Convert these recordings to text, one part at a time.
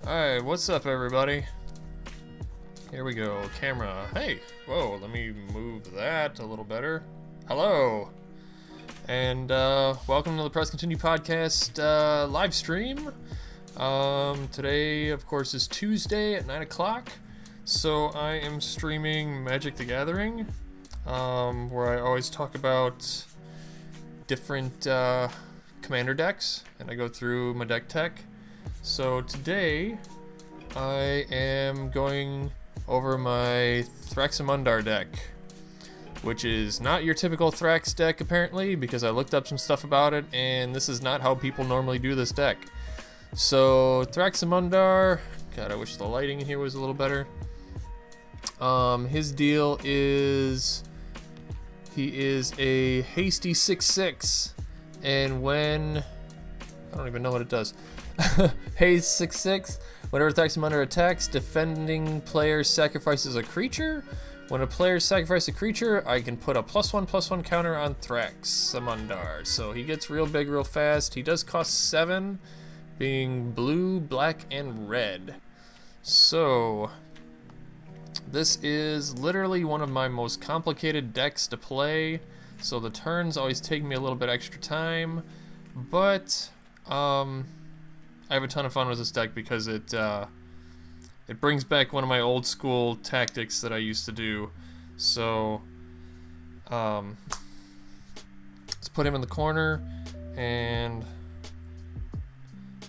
Alright, what's up everybody? Here we go, camera. Hey, whoa, let me move that a little better. Hello! And welcome to the Press Continue podcast live stream. Today, of course, is Tuesday at 9 o'clock. So I am streaming Magic the Gathering, where I always talk about different commander decks, and I go through my deck tech. So today, I am going over my Thraximundar deck, which is not your typical Thrax deck apparently, because I looked up some stuff about it, and this is not how people normally do this deck. So Thraximundar, God, I wish the lighting in here was a little better. His deal is, he is a hasty 6/6, and when, I don't even know what it does. Haste 6/6. Whenever Thraximundar attacks, defending player sacrifices a creature. When a player sacrifices a creature, I can put a +1/+1 counter on Thraximundar. So he gets real big real fast. He does cost 7, being blue, black, and red. So this is literally one of my most complicated decks to play. So the turns always take me a little bit extra time, but I have a ton of fun with this deck because it brings back one of my old school tactics that I used to do. So let's put him in the corner and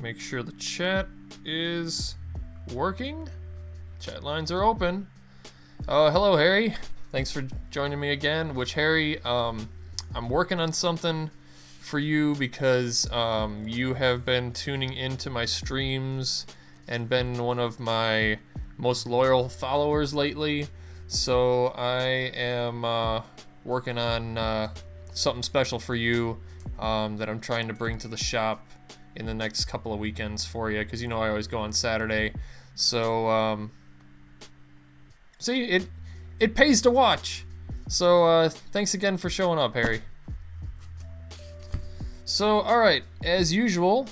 make sure the chat is working. Chat lines are open. Hello Harry, thanks for joining me again. Which Harry, I'm working on something for you because you have been tuning into my streams and been one of my most loyal followers lately. So I am working on something special for you that I'm trying to bring to the shop in the next couple of weekends for you, because you know I always go on Saturday. So see, it pays to watch. So thanks again for showing up, Harry. So, alright, as usual,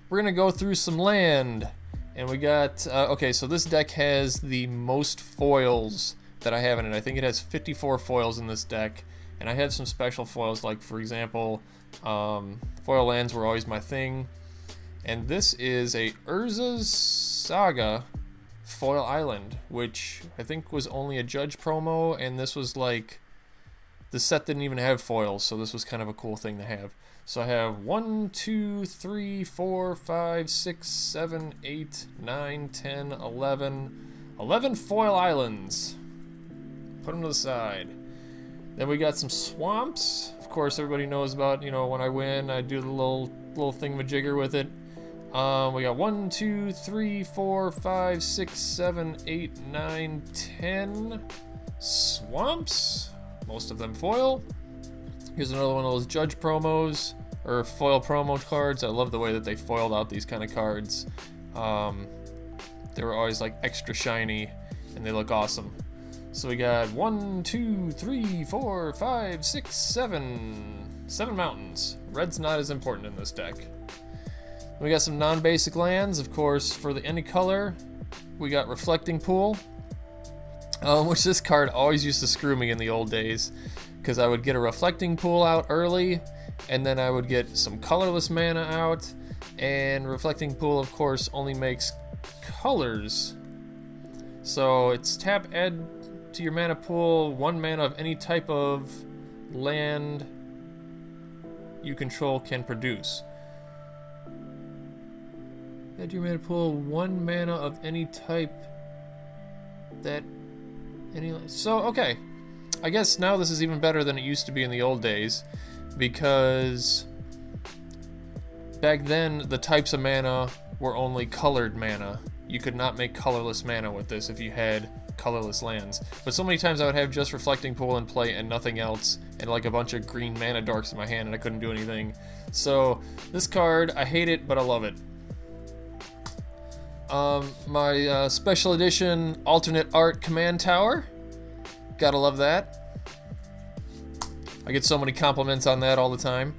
we're going to go through some land. And we got, okay, so this deck has the most foils that I have in it. I think it has 54 foils in this deck. And I have some special foils, like, for example, foil lands were always my thing. And this is a Urza's Saga foil island, which I think was only a Judge promo, and this was like, the set didn't even have foils, so this was kind of a cool thing to have. So I have 1, 2, 3, 4, 5, 6, 7, 8, 9, 10, 11 foil islands. Put them to the side. Then we got some swamps. Of course, everybody knows about, you know, when I win, I do the little thingamajigger with it. We got 1, 2, 3, 4, 5, 6, 7, 8, 9, 10 swamps. Most of them foil. Here's another one of those Judge promos, or foil promo cards. I love the way that they foiled out these kind of cards. They were always like extra shiny, and they look awesome. So we got 1, 2, 3, 4, 5, 6, 7 mountains. Red's not as important in this deck. We got some non-basic lands, of course. For the any color, we got Reflecting Pool, which this card always used to screw me in the old days, because I would get a Reflecting Pool out early, and then I would get some colorless mana out, and Reflecting Pool, of course, only makes colors. So it's tap, add to your mana pool 1 mana of any type of land you control can produce. Add to your mana pool 1 mana of any type that any. So, okay. I guess now this is even better than it used to be in the old days, because back then the types of mana were only colored mana. You could not make colorless mana with this if you had colorless lands. But so many times I would have just Reflecting Pool in play and nothing else, and like a bunch of green mana dorks in my hand, and I couldn't do anything. So this card, I hate it, but I love it. My special edition alternate art command tower. Gotta love that. I get so many compliments on that all the time.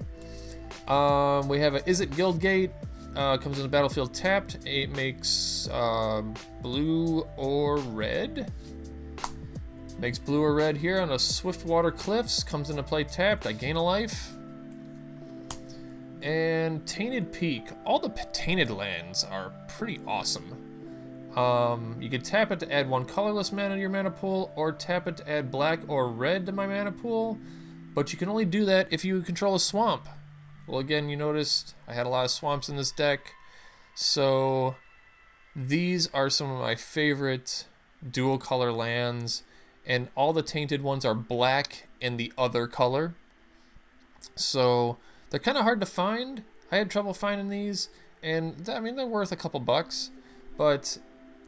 We have a Is It Guildgate? comes in the battlefield tapped. It makes blue or red. Makes blue or red here on a Swiftwater Cliffs. Comes into play tapped. I gain a life. And Tainted Peak. All the Tainted lands are pretty awesome. You can tap it to add 1 colorless mana to your mana pool, or tap it to add black or red to my mana pool. But you can only do that if you control a swamp. Well, again, you noticed I had a lot of swamps in this deck. So these are some of my favorite dual color lands. And all the tainted ones are black and the other color. So they're kind of hard to find. I had trouble finding these. And, I mean, they're worth a couple bucks. But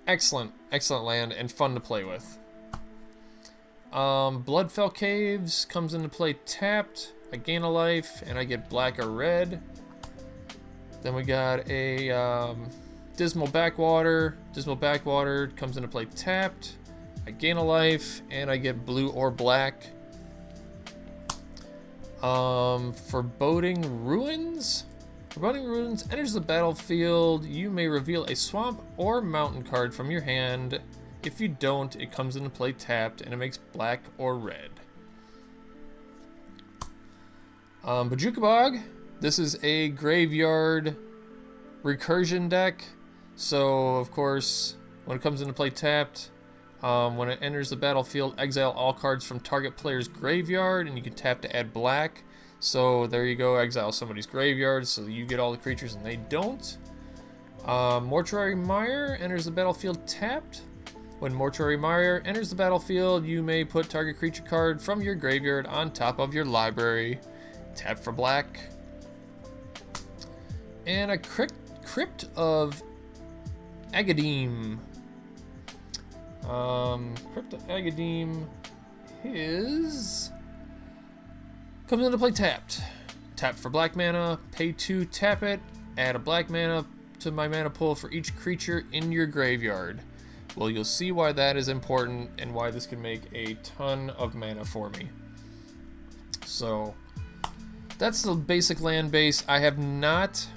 excellent, excellent land and fun to play with. Bloodfell Caves comes into play tapped. I gain a life, and I get black or red. Then we got a Dismal Backwater. Dismal Backwater comes into play tapped. I gain a life, and I get blue or black. Foreboding Ruins. Foreboding Ruins enters the battlefield. You may reveal a swamp or mountain card from your hand. If you don't, it comes into play tapped, and it makes black or red. Bojuka Bog. This is a graveyard recursion deck. So, of course, when it comes into play tapped, when it enters the battlefield, exile all cards from target player's graveyard, and you can tap to add black. So there you go, exile somebody's graveyard, so you get all the creatures and they don't. Mortuary Mire enters the battlefield tapped. When Mortuary Mire enters the battlefield, you may put target creature card from your graveyard on top of your library. Tap for black. And a Crypt of Agadeem. Crypt of Agadeem comes into play tapped. Tap for black mana, pay 2, tap it, add a black mana to my mana pool for each creature in your graveyard. Well, you'll see why that is important and why this can make a ton of mana for me. So, that's the basic land base. I have not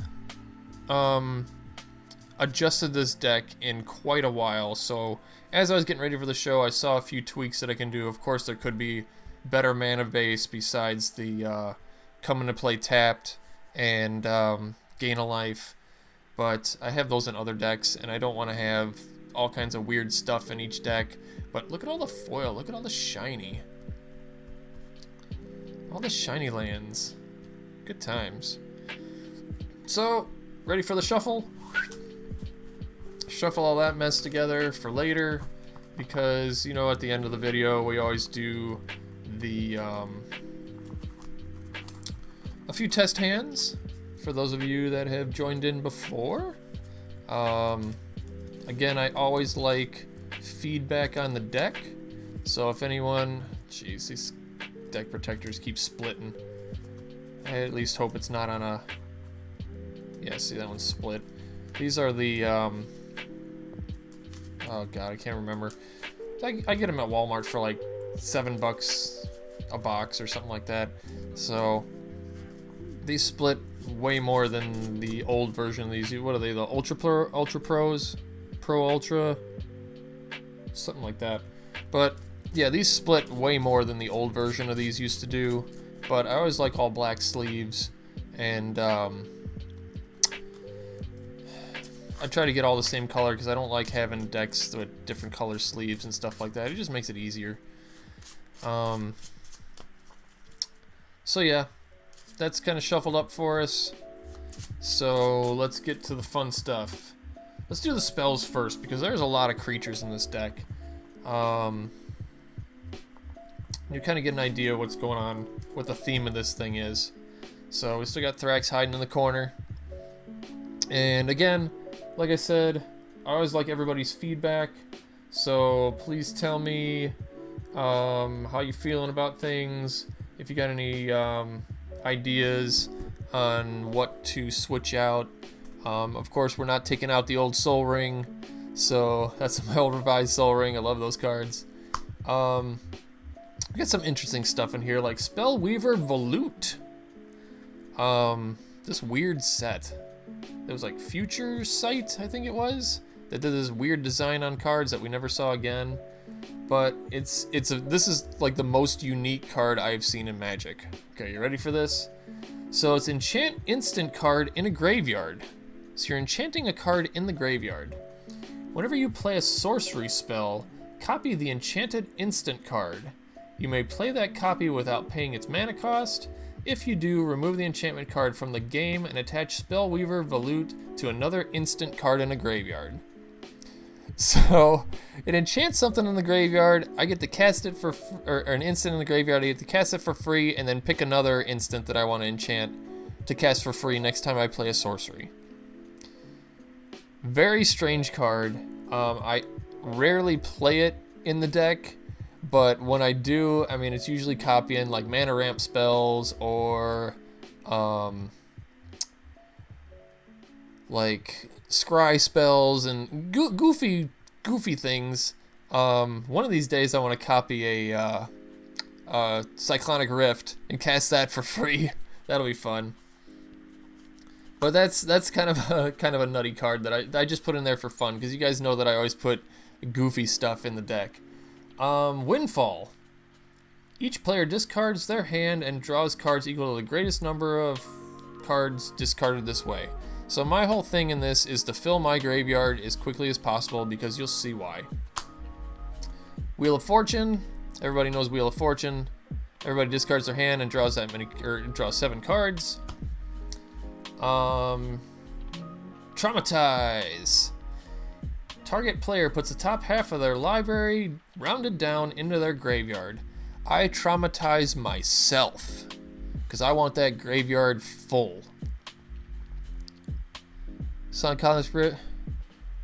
adjusted this deck in quite a while, so as I was getting ready for the show, I saw a few tweaks that I can do. Of course, there could be better mana base besides the come into play tapped and gain a life, but I have those in other decks, and I don't want to have all kinds of weird stuff in each deck. But look at all the foil, look at all the shiny lands. Good times. So, ready for the shuffle? Shuffle all that mess together for later, because, you know, at the end of the video we always do the a few test hands for those of you that have joined in before. Again, I always like feedback on the deck, so if anyone, jeez, these deck protectors keep splitting. I at least hope it's not on a, yeah, see, that one's split. These are the oh god, I can't remember. I get them at Walmart for like $7 a box or something like that. So these split way more than the old version of these. What are they? The Ultra Pros, Pro Ultra, something like that. But yeah, these split way more than the old version of these used to do. But I always like all black sleeves, and I try to get all the same color because I don't like having decks with different color sleeves and stuff like that. It just makes it easier. So yeah, that's kind of shuffled up for us. So let's get to the fun stuff. Let's do the spells first, because there's a lot of creatures in this deck. You kind of get an idea what's going on, what the theme of this thing is. So we still got Thrax hiding in the corner. And again, like I said, I always like everybody's feedback. So please tell me how you feeling about things. If you got any ideas on what to switch out. Of course, we're not taking out the old Soul Ring. So that's my old revised Soul Ring. I love those cards. We got some interesting stuff in here, like Spellweaver Volute. This weird set. it was like Future Sight, I think it was, that did this weird design on cards that we never saw again. But this is like the most unique card I've seen in Magic. Okay, you ready for this? So it's enchant instant card in a graveyard. So you're enchanting a card in the graveyard. Whenever you play a sorcery spell, copy the enchanted instant card. You may play that copy without paying its mana cost. If you do, remove the enchantment card from the game and attach Spellweaver Volute to another instant card in a graveyard. So it enchants something in the graveyard. I get to cast it for, or an instant in the graveyard. I get to cast it for free, and then pick another instant that I want to enchant to cast for free next time I play a sorcery. Very strange card. I rarely play it in the deck, but when I do, I mean, it's usually copying like mana ramp spells or like scry spells and goofy things. One of these days I want to copy a Cyclonic Rift and cast that for free. That'll be fun. But that's kind of a nutty card that I just put in there for fun, because you guys know that I always put goofy stuff in the deck. Windfall. Each player discards their hand and draws cards equal to the greatest number of cards discarded this way. So my whole thing in this is to fill my graveyard as quickly as possible, because you'll see why. Wheel of Fortune. Everybody knows Wheel of Fortune. Everybody discards their hand and draws draws 7 cards. Traumatize. Target player puts the top half of their library, rounded down, into their graveyard. I traumatize myself, because I want that graveyard full. Cyclonic Rift.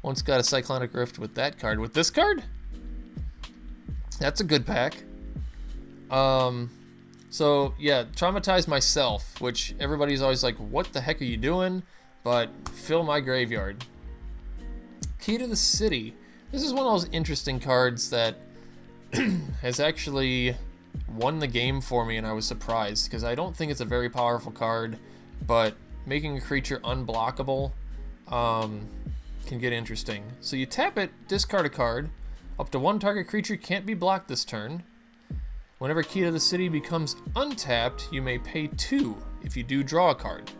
Once got a Cyclonic Rift with that card. With this card? That's a good pack. So yeah, traumatize myself, which everybody's always like, what the heck are you doing? But fill my graveyard. Key to the City. This is one of those interesting cards that has actually won the game for me, and I was surprised, because I don't think it's a very powerful card, but making a creature unblockable can get interesting. So you tap it, discard a card. Up to 1 target creature can't be blocked this turn. Whenever Key to the City becomes untapped, you may pay 2 if you do draw a card.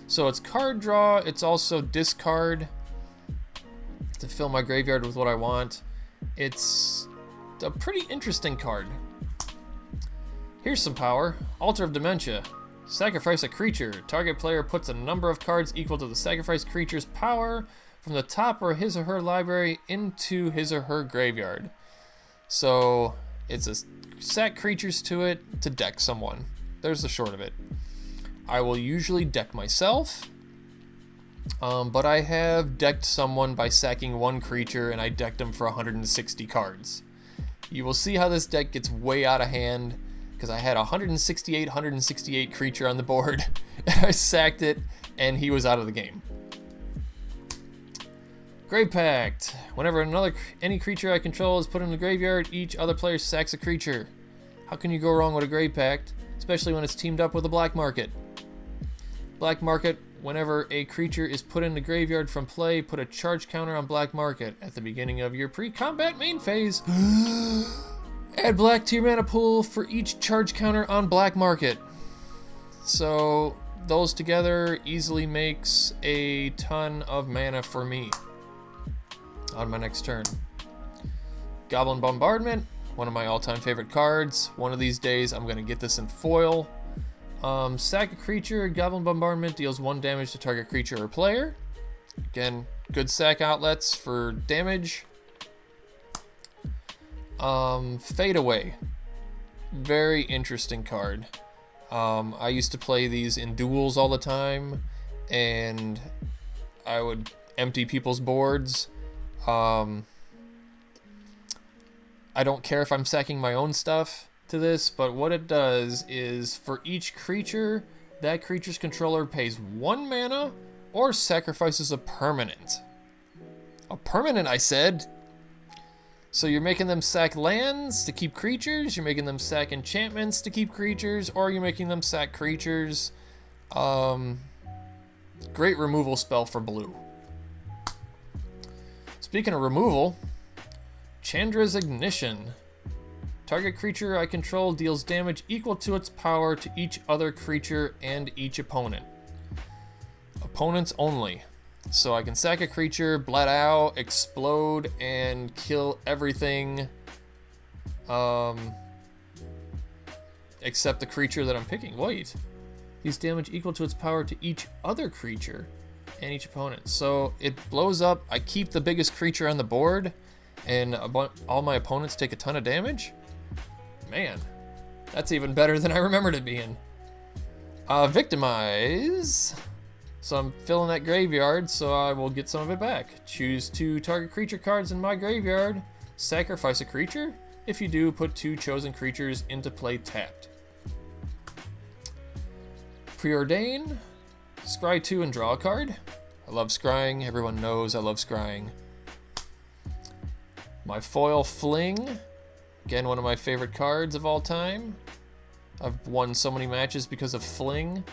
So it's card draw, it's also discard to fill my graveyard with what I want. It's a pretty interesting card. Here's some power. Altar of Dementia. Sacrifice a creature. Target player puts a number of cards equal to the sacrificed creature's power from the top of his or her library into his or her graveyard. So it's a sack creatures to it to deck someone. There's the short of it. I will usually deck myself, but I have decked someone by sacking 1 creature, and I decked them for 160 cards. You will see how this deck gets way out of hand, because I had 168 creature on the board, and I sacked it, and he was out of the game. Grave Pact. Whenever any creature I control is put in the graveyard, each other player sacks a creature. How can you go wrong with a Grave Pact, especially when it's teamed up with a Black Market? Black Market, whenever a creature is put in the graveyard from play, put a charge counter on Black Market. At the beginning of your pre-combat main phase, add black to your mana pool for each charge counter on Black Market. So those together easily makes a ton of mana for me on my next turn. Goblin Bombardment, one of my all-time favorite cards. One of these days I'm going to get this in foil. Sack a creature. Goblin Bombardment deals 1 damage to target creature or player. Again, good sack outlets for damage. Fade Away. Very interesting card. I used to play these in duels all the time, and I would empty people's boards. I don't care if I'm sacking my own stuff to this, but what it does is for each creature, that creature's controller pays 1 mana or sacrifices a permanent. A permanent, I said! So you're making them sack lands to keep creatures, you're making them sack enchantments to keep creatures, or you're making them sack creatures. Great removal spell for blue. Speaking of removal, Chandra's Ignition. Target creature I control deals damage equal to its power to each other creature and each opponent. Opponents only. So I can sack a creature, bled out, explode, and kill everything except the creature that I'm picking. Wait. Deals damage equal to its power to each other creature and each opponent. So it blows up, I keep the biggest creature on the board, and all my opponents take a ton of damage? Man, that's even better than I remembered it being. Victimize. So I'm filling that graveyard, so I will get some of it back. Choose 2 target creature cards in my graveyard. Sacrifice a creature. If you do, put 2 chosen creatures into play tapped. Preordain. Scry 2 and draw a card. I love scrying. Everyone knows I love scrying. My foil Fling. Again, one of my favorite cards of all time. I've won so many matches because of Fling.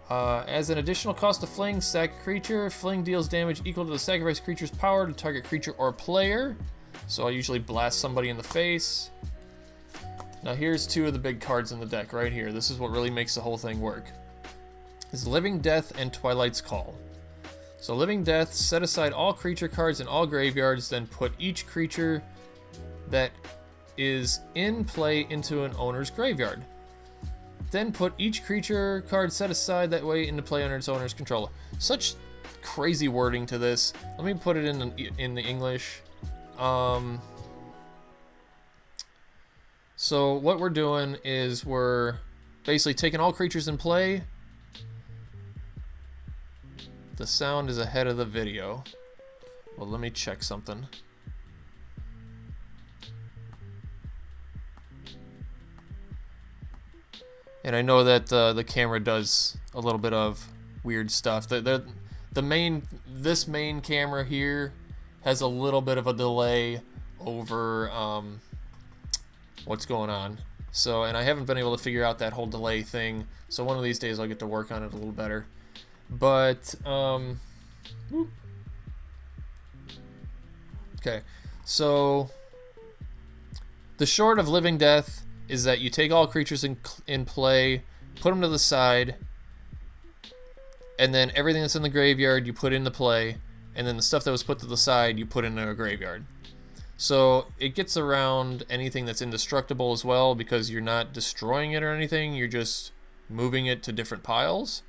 As an additional cost to Fling, sack a creature. Fling deals damage equal to the sacrificed creature's power to target creature or player. So I usually blast somebody in the face. Now here's 2 of the big cards in the deck right here. This is what really makes the whole thing work. Is Living Death and Twilight's Call. So Living Death, set aside all creature cards in all graveyards, then put each creature that is in play into an owner's graveyard. Then put each creature card set aside that way into play under its owner's control. Such crazy wording to this. Let me put it in the English. So what we're doing is we're basically taking all creatures in play. The sound is ahead of the video. Well, let me check something. And I know that the camera does a little bit of weird stuff. This main camera here has a little bit of a delay over what's going on. So, and I haven't been able to figure out that whole delay thing. So one of these days I'll get to work on it a little better. But okay, so the short of Living Death is that you take all creatures in play, put them to the side, and then everything that's in the graveyard you put into play, and then the stuff that was put to the side you put into a graveyard. So it gets around anything that's indestructible as well, because you're not destroying it or anything, you're just moving it to different piles.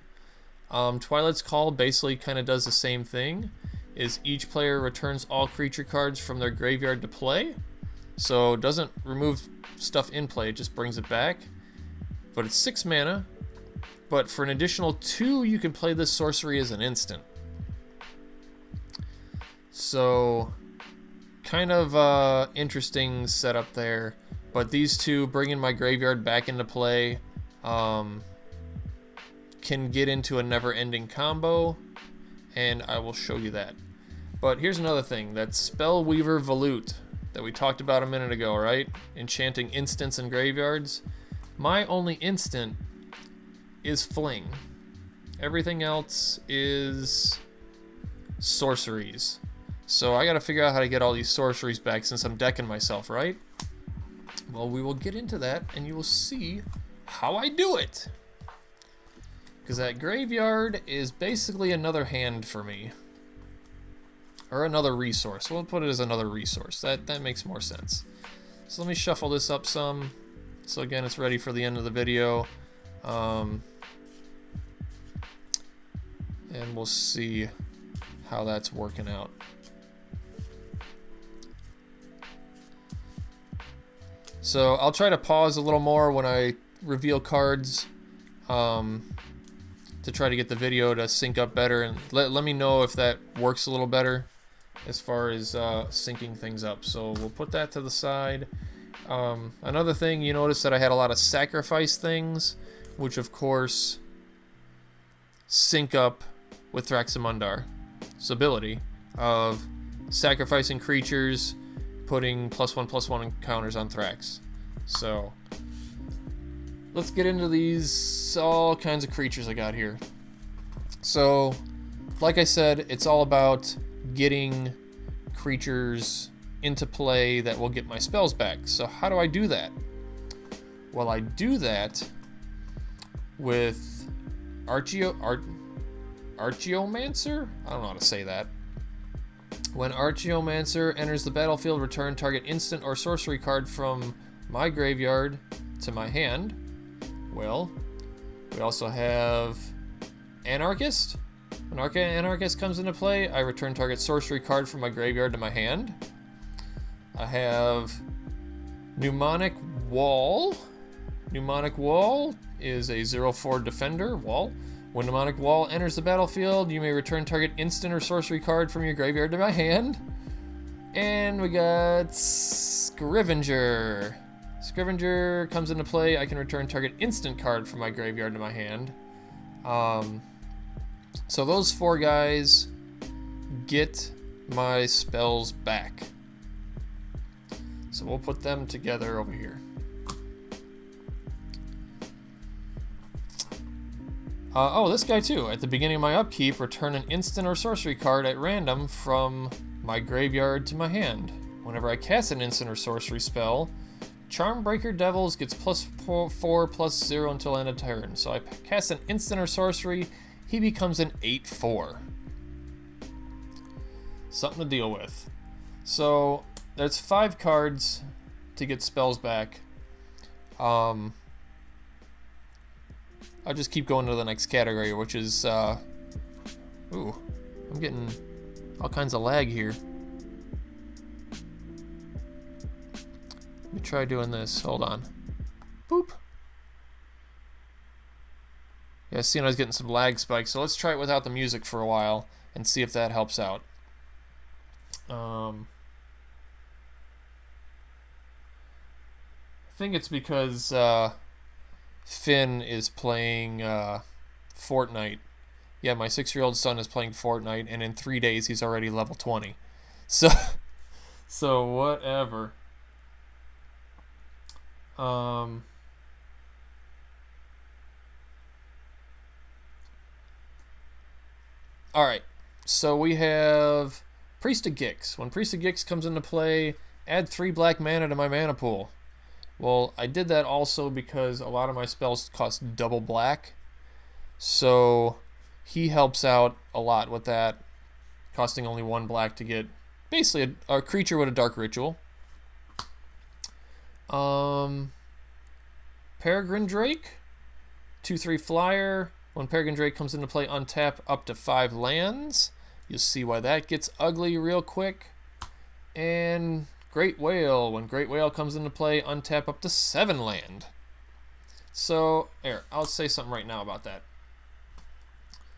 Twilight's Call basically kind of does the same thing, is each player returns all creature cards from their graveyard to play. So it doesn't remove stuff in play, it just brings it back. But it's 6 mana, but for an additional 2 you can play this sorcery as an instant. So kind of interesting setup there. But these 2, bringing my graveyard back into play, can get into a never-ending combo, and I will show you that. But here's another thing, that Spellweaver Volute that we talked about a minute ago, right? Enchanting instants in graveyards. My only instant is Fling. Everything else is sorceries. So I gotta figure out how to get all these sorceries back since I'm decking myself, right? Well, we will get into that and you will see how I do it. Because that graveyard is basically another hand for me. Or another resource. We'll put it as another resource. That makes more sense. So let me shuffle this up some. So again, it's ready for the end of the video. And we'll see how that's working out. So I'll try to pause a little more when I reveal cards. To try to get the video to sync up better, and let me know if that works a little better as far as syncing things up. So we'll put that to the side. Another thing, you notice that I had a lot of sacrifice things, which of course sync up with Thraximundar's ability of sacrificing creatures, putting +1/+1 counters on Thrax. So let's get into these all kinds of creatures I got here. So like I said, it's all about getting creatures into play that will get my spells back. So how do I do that? Well, I do that with Archaeomancer? I don't know how to say that. When Archaeomancer enters the battlefield, return target instant or sorcery card from my graveyard to my hand. Well, we also have Anarchist. When Anarchist comes into play, I return target sorcery card from my graveyard to my hand. I have Mnemonic Wall. Mnemonic Wall is a 0/4 defender wall. When Mnemonic Wall enters the battlefield, you may return target instant or sorcery card from your graveyard to my hand. And we got Scrivenger. Scrivenger comes into play. I can return target instant card from my graveyard to my hand. So those 4 guys get my spells back. So we'll put them together over here. Oh, this guy too. At the beginning of my upkeep, return an instant or sorcery card at random from my graveyard to my hand. Whenever I cast an instant or sorcery spell, Charmbreaker Devils gets +4/+0 until end of turn. So I cast an instant or sorcery, he becomes an 8/4. Something to deal with. So there's 5 cards to get spells back. I'll just keep going to the next category, which is, ooh, I'm getting all kinds of lag here. Let me try doing this, hold on. Boop. Yeah, I was getting some lag spikes, so let's try it without the music for a while and see if that helps out. I think it's because, Finn is playing Fortnite. Yeah, my 6-year-old son is playing Fortnite, and in 3 days he's already level 20. So whatever. Alright, so we have Priest of Gix. When Priest of Gix comes into play, add 3 black mana to my mana pool. Well, I did that also because a lot of my spells cost double black. So he helps out a lot with that, costing only 1 black to get basically a creature with a dark ritual. Peregrine Drake, 2/3 flyer. When Peregrine Drake comes into play, untap up to 5 lands. You'll see why that gets ugly real quick. And Great Whale. When Great Whale comes into play, untap up to 7 land. So, here, I'll say something right now about that.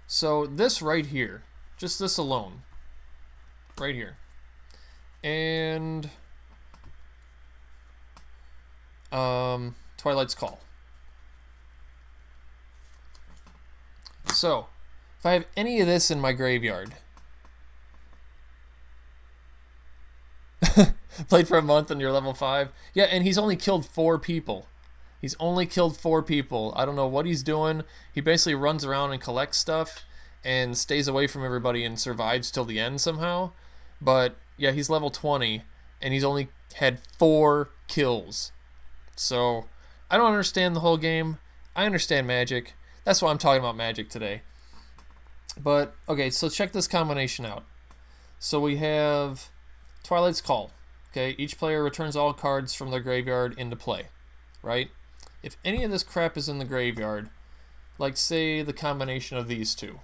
So, this right here, just this alone, right here, and Twilight's Call. So, if I have any of this in my graveyard, played for a month and you're level 5. Yeah, and he's only killed 4 people. He's only killed 4 people. I don't know what he's doing. He basically runs around and collects stuff and stays away from everybody and survives till the end somehow. But yeah, he's level 20 and he's only had 4 kills. So I don't understand the whole game. I understand Magic. That's why I'm talking about Magic today. But okay, so check this combination out. So we have Twilight's Call. Okay, each player returns all cards from their graveyard into play, right? If any of this crap is in the graveyard, like say the combination of these two.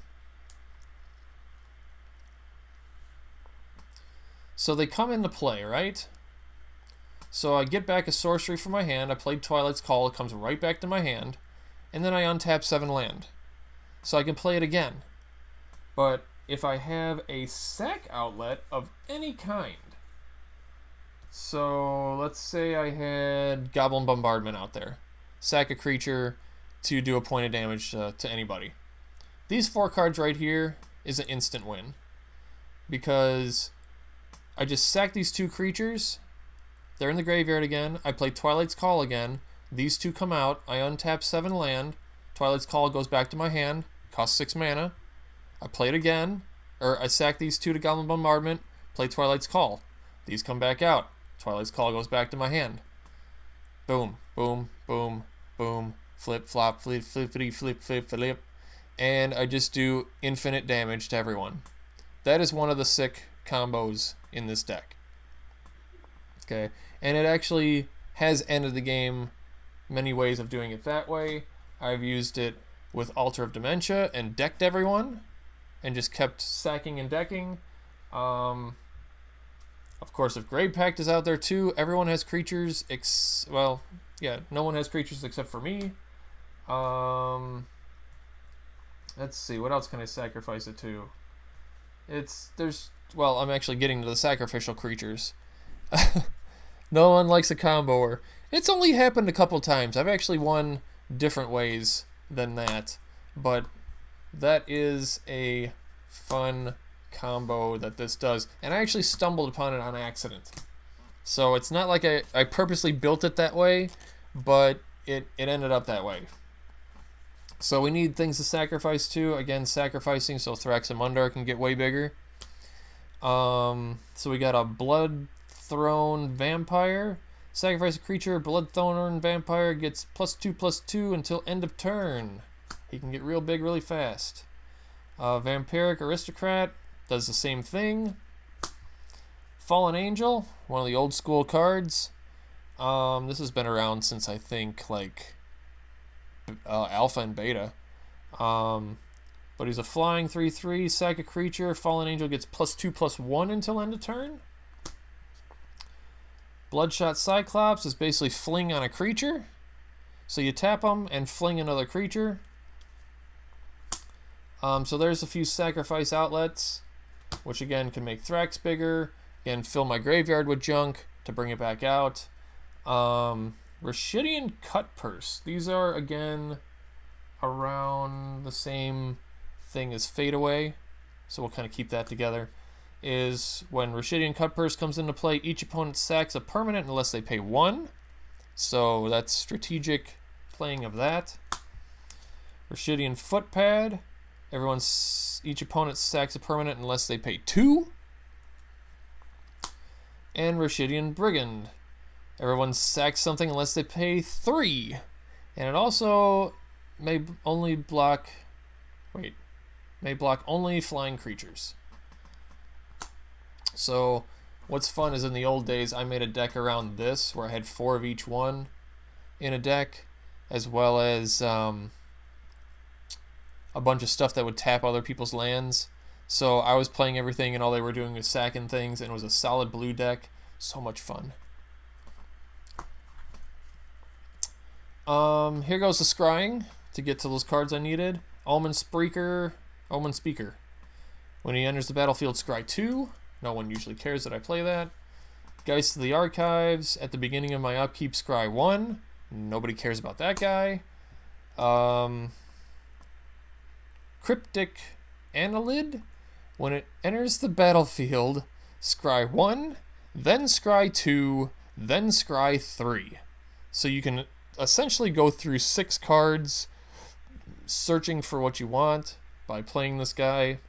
So they come into play, right? So I get back a sorcery from my hand, I played Twilight's Call, it comes right back to my hand, and then I untap 7 land. So I can play it again. But if I have a sack outlet of any kind, so let's say I had Goblin Bombardment out there. Sack a creature to do a point of damage to anybody. These 4 cards right here is an instant win. Because I just sack these 2 creatures. They're in the graveyard again. I play Twilight's Call again. These 2 come out. I untap 7 land. Twilight's Call goes back to my hand. Costs 6 mana. I play it again, or I sack these 2 to Goblin Bombardment, play Twilight's Call. These come back out. Twilight's Call goes back to my hand. Boom, boom, boom, boom, flip, flop, flip, flippity, flip, flip, flip. And I just do infinite damage to everyone. That is one of the sick combos in this deck. Okay, and it actually has ended the game many ways of doing it that way. I've used it with Altar of Dementia and decked everyone and just kept sacking and decking. Of course, if Grave Pact is out there too, everyone has creatures. Well, yeah, no one has creatures except for me. Let's see, what else can I sacrifice it to? Well, I'm actually getting to the sacrificial creatures. No one likes a comboer. It's only happened a couple times. I've actually won different ways than that, but that is a fun combo that this does, and I actually stumbled upon it on accident. So it's not like I purposely built it that way, but it ended up that way. So we need things to sacrifice to. Again, sacrificing so Thraximundar can get way bigger. So we got a Bloodthrone Vampire. Sacrifice a creature, Bloodthrone Vampire gets +2/+2 until end of turn. He can get real big really fast. Vampiric Aristocrat does the same thing. Fallen Angel, one of the old school cards. This has been around since I think like Alpha and Beta. But he's a flying 3/3, sack a creature, Fallen Angel gets +2/+1 until end of turn. Bloodshot Cyclops is basically fling on a creature. So you tap them and fling another creature. So there's a few sacrifice outlets, which again can make Thrax bigger, and fill my graveyard with junk to bring it back out. Rashidian Cutpurse. These are, again, around the same thing as Fade Away, so we'll kind of keep that together. Is when Rashidian Cutpurse comes into play, each opponent sacks a permanent unless they pay 1. So that's strategic playing of that. Rashidian Footpad. Each opponent sacks a permanent unless they pay 2. And Rashidian Brigand. Everyone sacks something unless they pay 3. And it also may block only flying creatures. So what's fun is in the old days I made a deck around this where I had 4 of each one in a deck, as well as a bunch of stuff that would tap other people's lands. So I was playing everything and all they were doing was sacking things, and it was a solid blue deck. So much fun. Here goes the scrying to get to those cards I needed. Omen Speaker. When he enters the battlefield, scry 2. No one usually cares that I play that. Geist of the Archives. At the beginning of my upkeep, scry 1. Nobody cares about that guy. Cryptic Annelid. When it enters the battlefield, scry 1, then scry 2, then scry 3. So you can essentially go through 6 cards searching for what you want by playing this guy.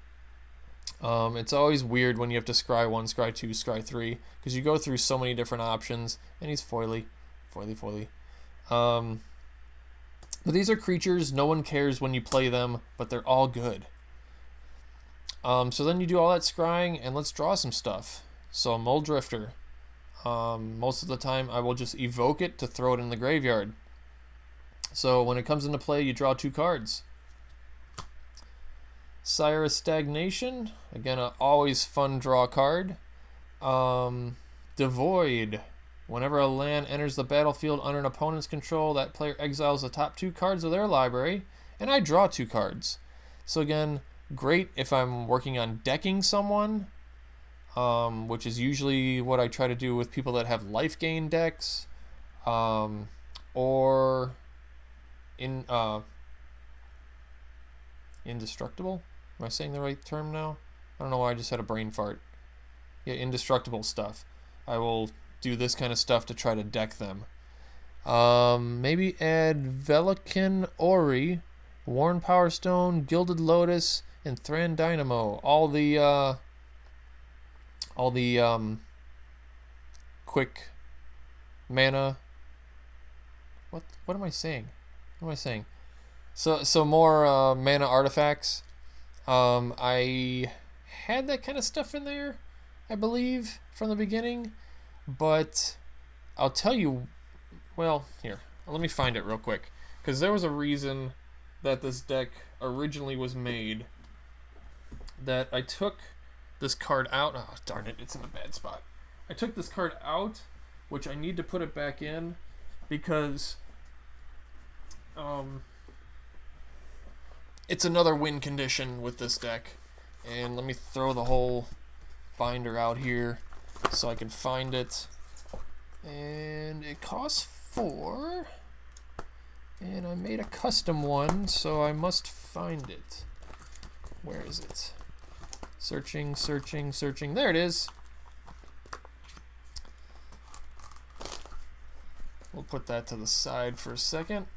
It's always weird when you have to scry 1, scry 2, scry 3, because you go through so many different options, and he's foily. But these are creatures, no one cares when you play them, but they're all good. So then you do all that scrying, and let's draw some stuff. So a Mole Drifter. Most of the time I will just evoke it to throw it in the graveyard. So when it comes into play, you draw 2 cards. Sire of Stagnation, again, a always fun draw card. Devoid. Whenever a land enters the battlefield under an opponent's control, that player exiles the top 2 cards of their library, and I draw 2 cards. So again, great if I'm working on decking someone, which is usually what I try to do with people that have life gain decks, or indestructible. Am I saying the right term now? I don't know why I just had a brain fart. Yeah, indestructible stuff. I will do this kind of stuff to try to deck them. Maybe add Velikan Ori, Worn Power Stone, Gilded Lotus, and Thran Dynamo. All the quick mana. What am I saying? What am I saying? So more mana artifacts. I had that kind of stuff in there, I believe, from the beginning, but I'll tell you. Well, here, let me find it real quick, because there was a reason that this deck originally was made. That I took this card out. Oh, darn it, it's in a bad spot. I took this card out, which I need to put it back in, because it's another win condition with this deck. And let me throw the whole binder out here so I can find it. And it costs 4. And I made a custom one, so I must find it. Where is it? Searching, searching, searching. There it is. We'll put that to the side for a second.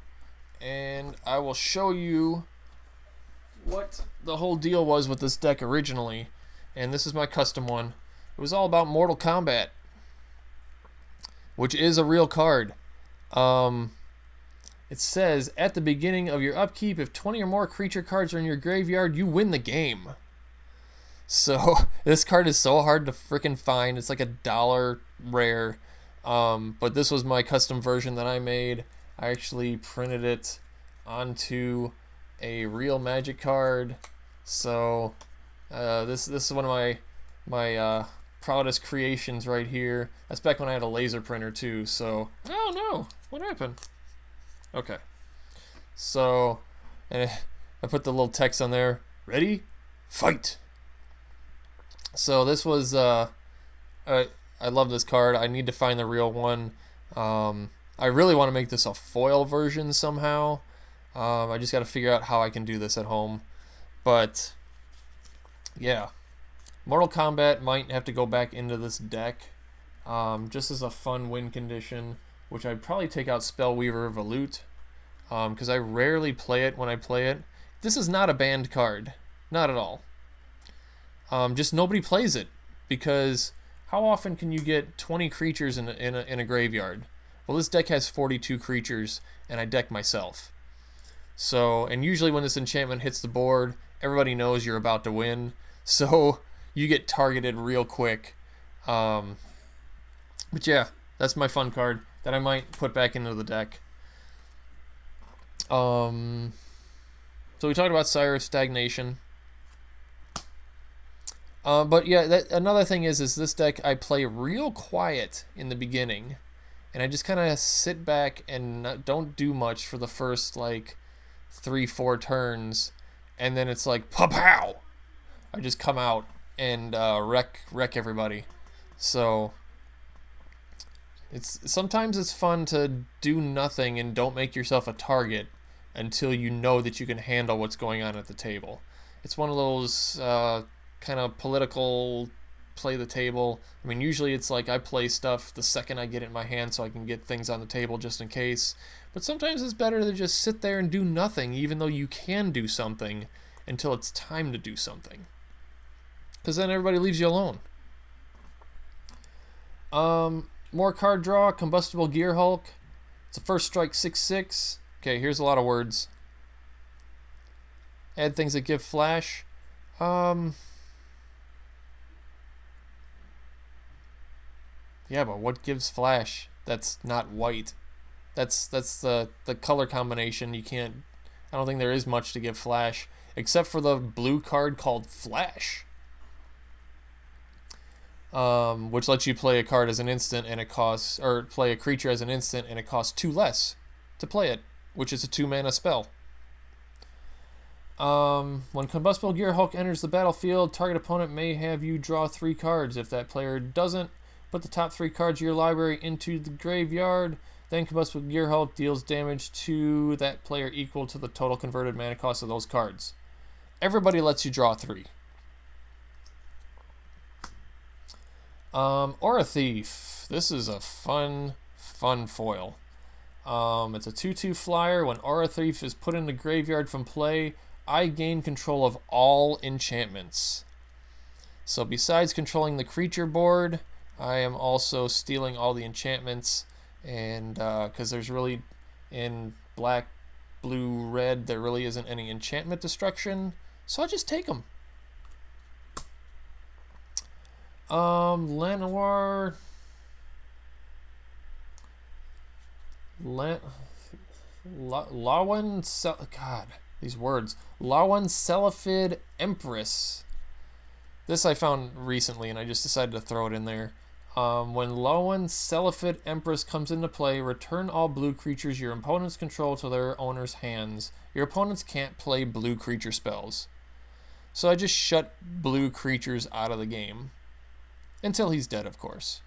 And I will show you what the whole deal was with this deck originally. And this is my custom one. It was all about Mortal Kombat, which is a real card. It says, at the beginning of your upkeep, if 20 or more creature cards are in your graveyard, you win the game. So, this card is so hard to freaking find. It's like $1 rare. But this was my custom version that I made. I actually printed it onto a real Magic card. So, this is one of my proudest creations right here. That's back when I had a laser printer too. So, oh no, what happened? Okay, so and I put the little text on there. Ready, fight. So this was I love this card. I need to find the real one. I really want to make this a foil version somehow. I just got to figure out how I can do this at home. But yeah, Mortal Kombat might have to go back into this deck, just as a fun win condition, which I'd probably take out Spellweaver Volute, because I rarely play it when I play it. This is not a banned card, not at all. Just nobody plays it, because how often can you get 20 creatures in a graveyard? Well, this deck has 42 creatures, and I deck myself. So, and usually when this enchantment hits the board, everybody knows you're about to win, so you get targeted real quick. But yeah, that's my fun card that I might put back into the deck. So we talked about Sire of Stagnation. But yeah, another thing is this deck I play real quiet in the beginning, and I just kind of sit back and don't do much for the first like 3-4 turns, and then it's like pow! I just come out and wreck everybody. So sometimes it's fun to do nothing and don't make yourself a target until you know that you can handle what's going on at the table. It's one of those kind of political play the table. I mean, usually it's like I play stuff the second I get it in my hand so I can get things on the table just in case. But sometimes it's better to just sit there and do nothing, even though you can do something, until it's time to do something. Because then everybody leaves you alone. More card draw. Combustible Gear Hulk. It's a first strike 6/6. Okay, here's a lot of words. Add things that give flash. Yeah, but what gives flash? That's not white. That's the color combination. You can't. I don't think there is much to give flash, except for the blue card called Flash, which lets you play a card as an instant and it costs, or play a creature as an instant and it costs 2 less to play it, which is a 2-mana spell. When Combustible Gear Hulk enters the battlefield, target opponent may have you draw 3 cards. If that player doesn't, put the top 3 cards of your library into the graveyard. Then Combustible Gear Hulk deals damage to that player equal to the total converted mana cost of those cards. Everybody lets you draw 3. Aura Thief. This is a fun foil. It's a 2/2 flyer. When Aura Thief is put in the graveyard from play, I gain control of all enchantments. So besides controlling the creature board, I am also stealing all the enchantments, and because there's really, in black, blue, red, there really isn't any enchantment destruction, so I'll just take them. Llanowar... God, these words. Lawan Celifid Empress. This I found recently, and I just decided to throw it in there. When Lawan Celifid Empress comes into play, return all blue creatures your opponents control to their owner's hands. Your opponents can't play blue creature spells. So I just shut blue creatures out of the game. Until he's dead, of course.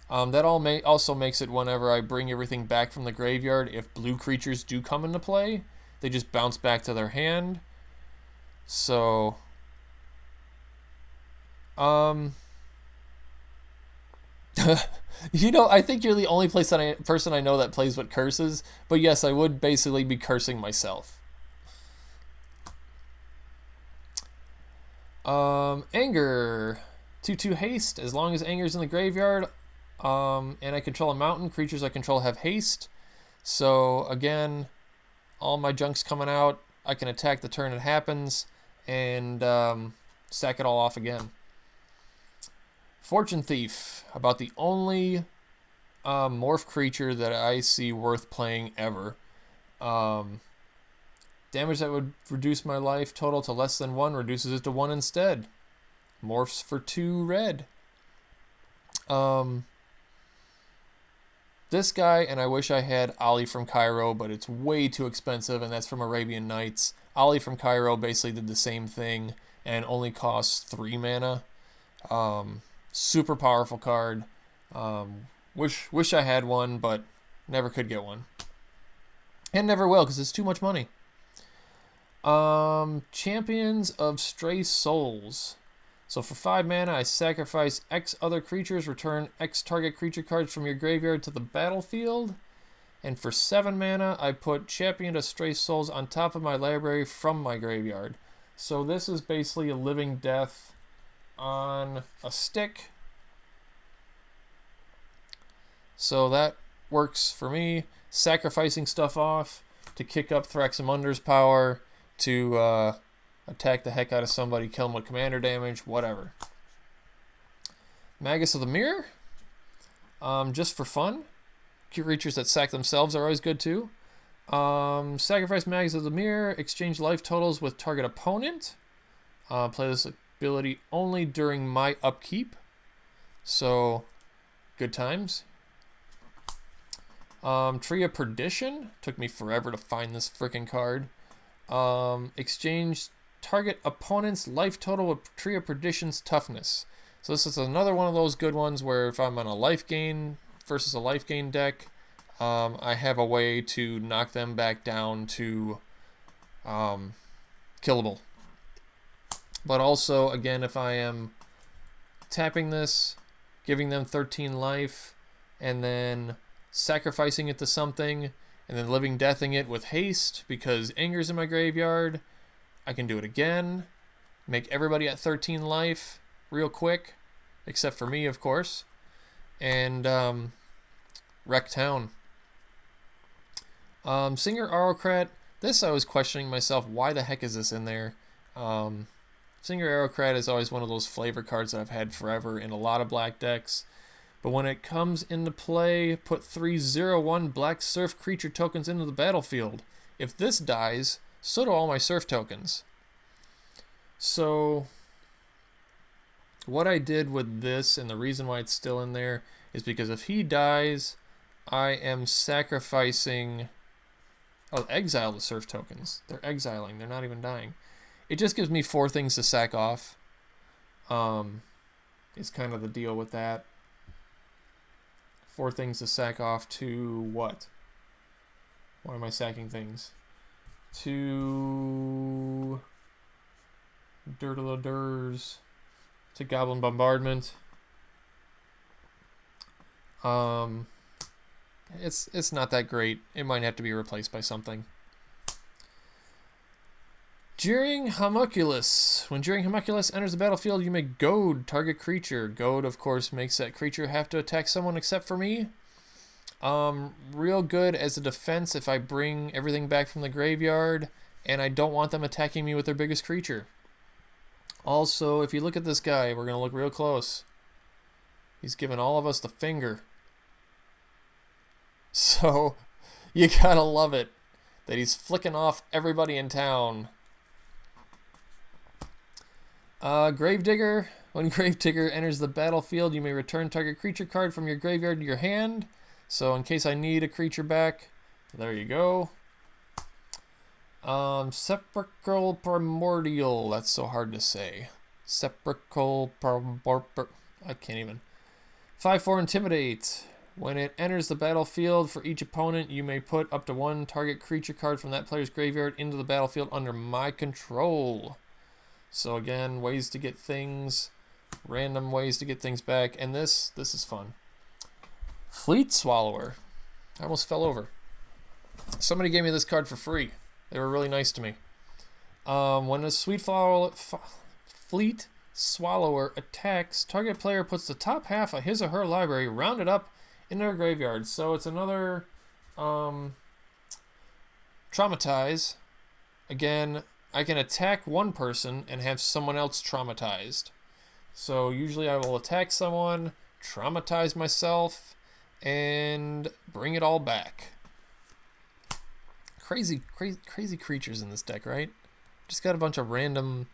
That also makes it whenever I bring everything back from the graveyard, if blue creatures do come into play, they just bounce back to their hand. So, you know, I think you're the only person I know that plays with curses, but yes, I would basically be cursing myself. Anger. 2/2 haste. As long as Anger's in the graveyard, and I control a mountain, creatures I control have haste. So again, all my junk's coming out. I can attack the turn it happens, and sack it all off again. Fortune Thief. About the only morph creature that I see worth playing ever. Damage that would reduce my life total to less than 1 reduces it to 1 instead. Morphs for 2 red. This guy, and I wish I had Ali from Cairo, but it's way too expensive, and that's from Arabian Nights. Ali from Cairo basically did the same thing and only costs 3 mana. Super powerful card. Wish I had one, but never could get one. And never will, because it's too much money. Champions of Stray Souls. So for 5 mana, I sacrifice X other creatures, return X target creature cards from your graveyard to the battlefield. And for 7 mana, I put Champion of Stray Souls on top of my library from my graveyard. So this is basically a living death on a stick. So that works for me. Sacrificing stuff off to kick up Thraximundar's power, to attack the heck out of somebody, kill them with commander damage, whatever. Magus of the Mirror, just for fun. Creatures that sack themselves are always good too. Sacrifice Magus of the Mirror, exchange life totals with target opponent. Play this ability only during my upkeep. So, good times. Tree of Perdition, took me forever to find this freaking card. Exchange target opponent's life total with Tree of Perdition's toughness. So this is another one of those good ones where if I'm on a life gain versus a life gain deck, I have a way to knock them back down to killable. But also, again, if I am tapping this, giving them 13 life, and then sacrificing it to something, and then living deathing it with haste because Anger's in my graveyard, I can do it again, make everybody at 13 life real quick, except for me, of course, and wreck town. Singer Aerocrat, this I was questioning myself, why the heck is this in there? Singer Aerocrat is always one of those flavor cards that I've had forever in a lot of black decks. But when it comes into play, put 3/0/1 black surf creature tokens into the battlefield. If this dies, so do all my surf tokens. So what I did with this, and the reason why it's still in there, is because if he dies, I am sacrificing... Oh, exile the surf tokens. They're exiling. They're not even dying. It just gives me 4 things to sack off. Is kind of the deal with that. 4 things to sack off to what? Why am I sacking things? To Durs. To Goblin Bombardment. It's not that great. It might have to be replaced by something. Jeering Homunculus. When Jeering Homunculus enters the battlefield, you may goad target creature. Goad, of course, makes that creature have to attack someone except for me. Real good as a defense if I bring everything back from the graveyard and I don't want them attacking me with their biggest creature. Also, if you look at this guy, we're going to look real close. He's giving all of us the finger. So, you gotta love it that he's flicking off everybody in town. Gravedigger. When Gravedigger enters the battlefield, you may return target creature card from your graveyard to your hand. So in case I need a creature back, there you go. Sepulchral Primordial. That's so hard to say. Sepulchral Primordial. I can't even. 5/4 Intimidate. When it enters the battlefield, for each opponent, you may put up to one target creature card from that player's graveyard into the battlefield under my control. So again, ways to get things, random ways to get things back, and this is fun. Fleet Swallower. I almost fell over. Somebody gave me this card for free. They were really nice to me. When a Fleet Swallower attacks, target player puts the top half of his or her library rounded up in their graveyard. So it's another Traumatize. Again, I can attack one person and have someone else traumatized. So usually I will attack someone, traumatize myself, and bring it all back. Crazy creatures in this deck, right? Just got a bunch of randomness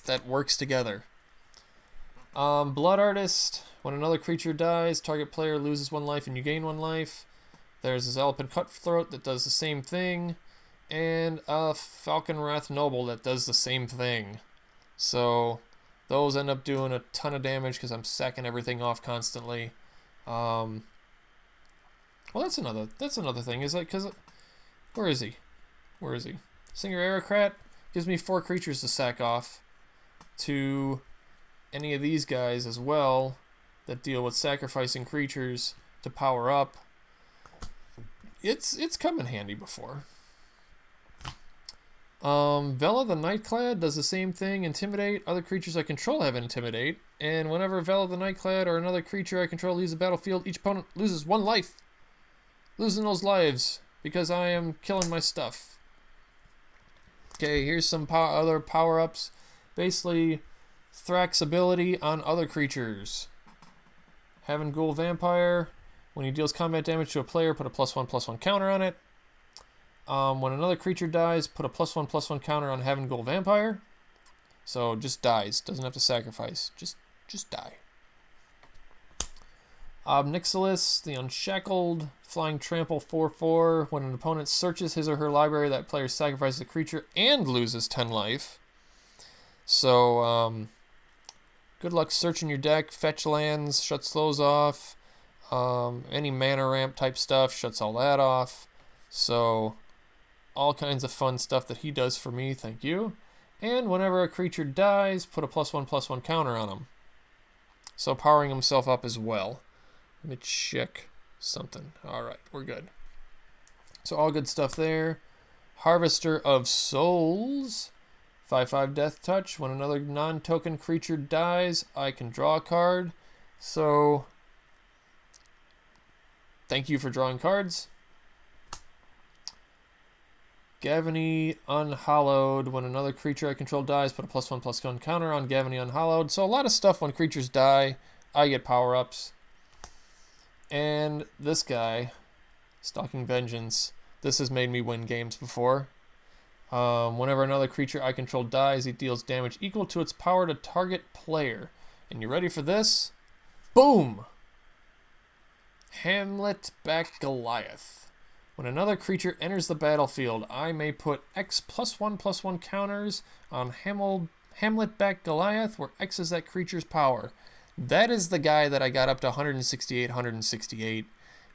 that works together. Blood Artist. When another creature dies, target player loses 1 life and you gain 1 life. There's this Elephant Cutthroat that does the same thing. And a Falcon Wrath Noble that does the same thing. So those end up doing a ton of damage because I'm sacking everything off constantly. Well, that's another thing. Is like, because where is he? Singer Aerocrat gives me 4 creatures to sack off to any of these guys as well that deal with sacrificing creatures to power up. It's come in handy before. Vela the Nightclad does the same thing. Intimidate. Other creatures I control have Intimidate. And whenever Vela the Nightclad or another creature I control leaves the battlefield, each opponent loses 1 life. Losing those lives because I am killing my stuff. Okay, here's some other power-ups. Basically, Thrax ability on other creatures. Having Ghoul Vampire. When he deals combat damage to a player, put a +1/+1 counter on it. When another creature dies, put a +1/+1 counter on Heaven Ghoul Vampire. So just dies, doesn't have to sacrifice, just die. Obnixilis, the Unshackled, Flying Trample 4/4. When an opponent searches his or her library, that player sacrifices a creature and loses 10 life. So good luck searching your deck. Fetch lands, shuts those off. Any mana ramp type stuff shuts all that off. So all kinds of fun stuff that he does for me, thank you. And whenever a creature dies, put a +1/+1 counter on him. So powering himself up as well. Let me check something. Alright, we're good. So all good stuff there. Harvester of Souls. 5/5 Death Touch. When another non-token creature dies, I can draw a card. So thank you for drawing cards. Gavany Unhallowed. When another creature I control dies, put a +1/+1 counter on Gavany Unhallowed. So a lot of stuff when creatures die, I get power-ups. And this guy, Stalking Vengeance, this has made me win games before. Whenever another creature I control dies, it deals damage equal to its power to target player. And you ready for this? Boom! Hamlet Back Goliath. When another creature enters the battlefield, I may put X +1/+1 counters on Hamlet Back Goliath, where X is that creature's power. That is the guy that I got up to 168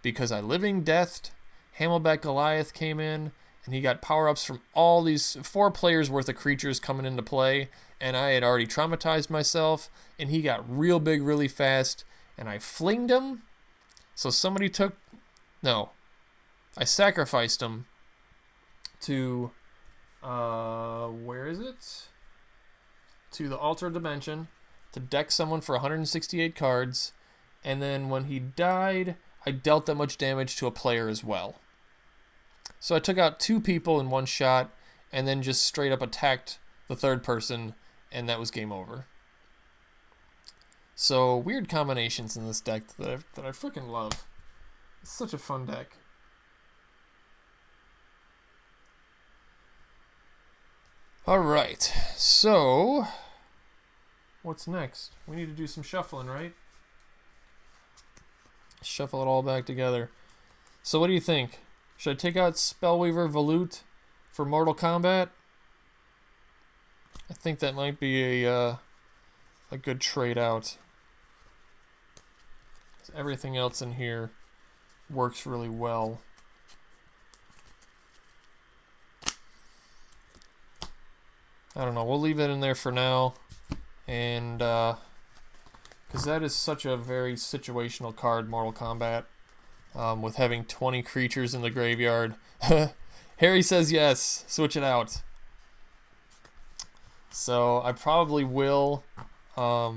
because I Living Deathed, Hamlet Goliath came in, and he got power-ups from all these 4 players worth of creatures coming into play, and I had already traumatized myself, and he got real big really fast, and I flinged him, so somebody took... No. I sacrificed him to where is it? To the Altar Dimension to deck someone for 168 cards, and then when he died, I dealt that much damage to a player as well. So I took out 2 people in one shot, and then just straight up attacked the third person, and that was game over. So weird combinations in this deck that I freaking love. It's such a fun deck. Alright, so what's next? We need to do some shuffling, right? Shuffle it all back together. So what do you think? Should I take out Spellweaver Volute for Mortal Kombat? I think that might be a good trade out. Everything else in here works really well. I don't know, we'll leave it in there for now, and because that is such a very situational card, Mortal Kombat, with having 20 creatures in the graveyard. Harry says yes, switch it out. So I probably will, but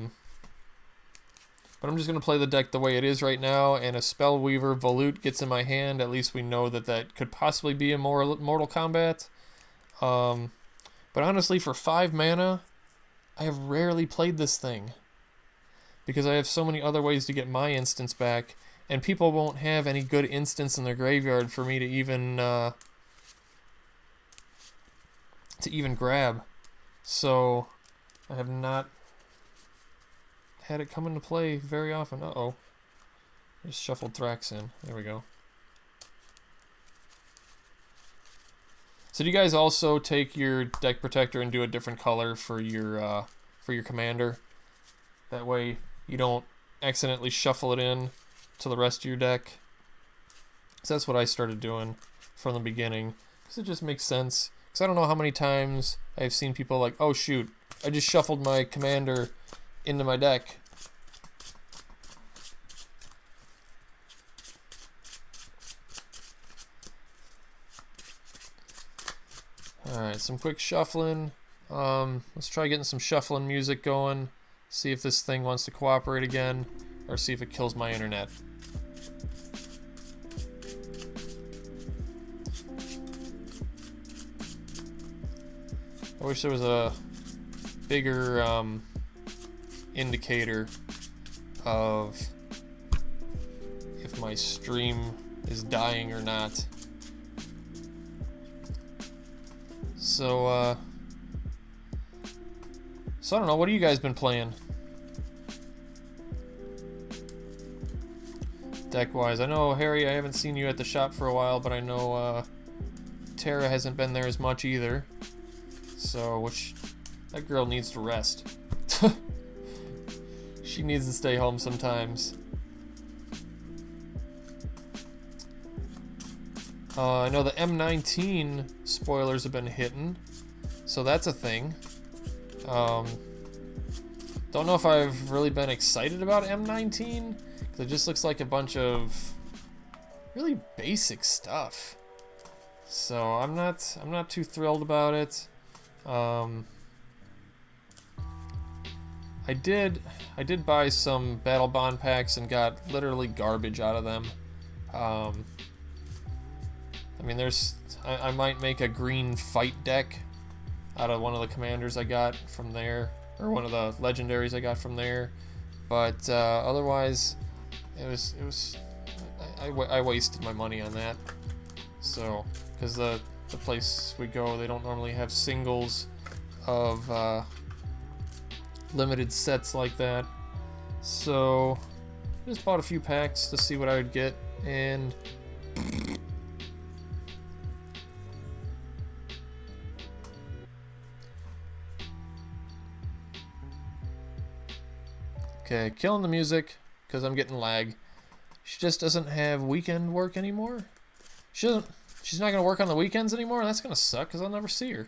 I'm just going to play the deck the way it is right now, and a Spellweaver Volute gets in my hand, at least we know that that could possibly be a Mortal Kombat. But honestly, for 5 mana, I have rarely played this thing, because I have so many other ways to get my instants back, and people won't have any good instants in their graveyard for me to even grab. So I have not had it come into play very often. Uh-oh. I just shuffled Thrax in. There we go. So do you guys also take your deck protector and do a different color for your commander? That way you don't accidentally shuffle it in to the rest of your deck. So that's what I started doing from the beginning, because it just makes sense. Because I don't know how many times I've seen people like, oh shoot, I just shuffled my commander into my deck. Alright, some quick shuffling. Let's try getting some shuffling music going. See if this thing wants to cooperate again, or see if it kills my internet. I wish there was a bigger indicator of if my stream is dying or not. So I don't know, what have you guys been playing? Deck-wise, I know, Harry, I haven't seen you at the shop for a while, but I know Tara hasn't been there as much either. So, that girl needs to rest. She needs to stay home sometimes. I know the M19 spoilers have been hitting, so that's a thing. Don't know if I've really been excited about M19, because it just looks like a bunch of really basic stuff. So I'm not too thrilled about it. I did buy some Battle Bond packs and got literally garbage out of them. I mean, I might make a green fight deck out of one of the commanders I got from there, or one of the legendaries I got from there. But otherwise, I wasted my money on that. So, because the place we go, they don't normally have singles of limited sets like that. So, just bought a few packs to see what I would get, and okay, killing the music because I'm getting lag. She just doesn't have weekend work anymore. She's not gonna work on the weekends anymore. That's gonna suck because I'll never see her.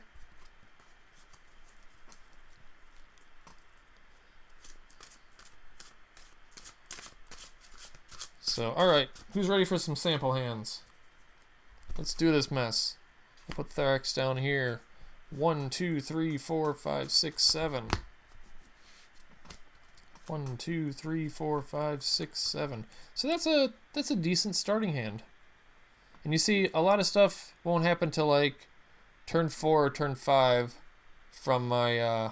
So, alright, who's ready for some sample hands? Let's do this mess. We'll put Thrax down here. 1, 2, 3, 4, 5, 6, 7. 1, 2, 3, 4, 5, 6, 7. So that's a decent starting hand. And you see, a lot of stuff won't happen till like turn 4 or turn 5 from my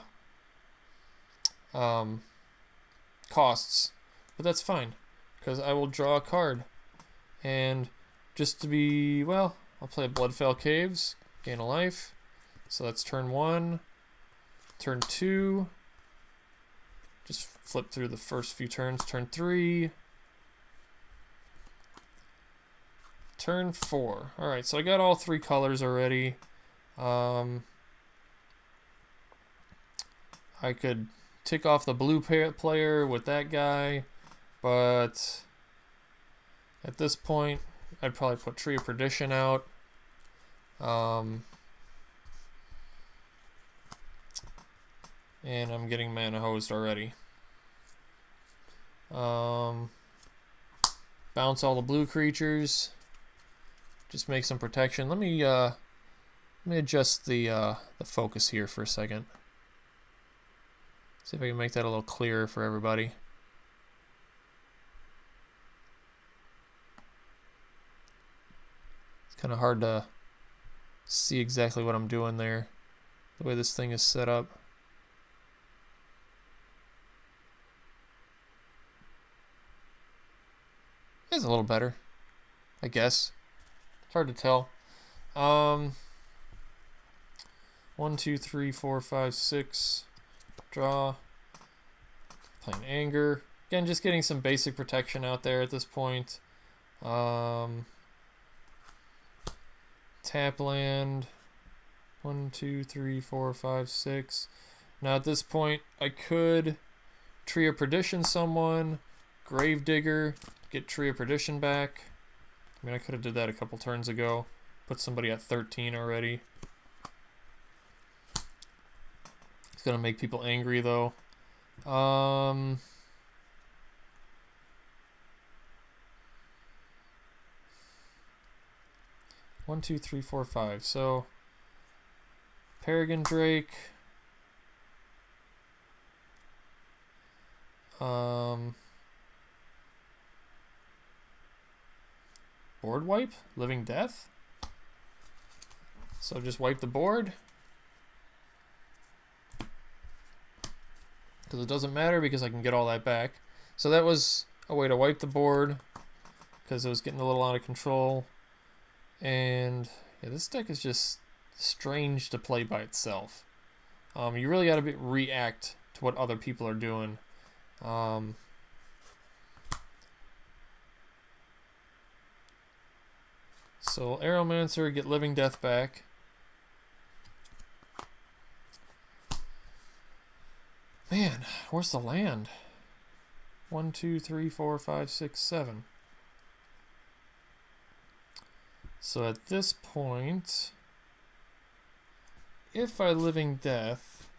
costs. But that's fine, because I will draw a card. And just to be, well, I'll play Bloodfell Caves, gain a life. So that's turn 1. Turn 2. Just flip through the first few turns. Turn 3. Turn 4. Alright, so I got all 3 colors already. I could tick off the blue player with that guy, but at this point, I'd probably put Tree of Perdition out. And I'm getting mana hosed already. Bounce all the blue creatures. Just make some protection. Let me adjust the focus here for a second. See if I can make that a little clearer for everybody. It's kind of hard to see exactly what I'm doing there, the way this thing is set up. It's a little better, I guess. It's hard to tell. 1, 2, 3, 4, 5, 6. Draw. Playing Anger. Again, just getting some basic protection out there at this point. Tap land. 1, 2, 3, 4, 5, 6. Now at this point, I could Tree of Perdition someone, Gravedigger, get Tree of Perdition back. I mean, I could have did that a couple turns ago. Put somebody at 13 already. It's gonna make people angry though. 1, 2, 3, 4, 5. So Peregrine Drake. Board wipe? Living Death? So just wipe the board. Because it doesn't matter, because I can get all that back. So that was a way to wipe the board, because it was getting a little out of control. And yeah, this deck is just strange to play by itself. You really got to react to what other people are doing. So Aeromancer, get Living Death back. Man, where's the land? 1, 2, 3, 4, 5, 6, 7. So at this point, if I Living Death,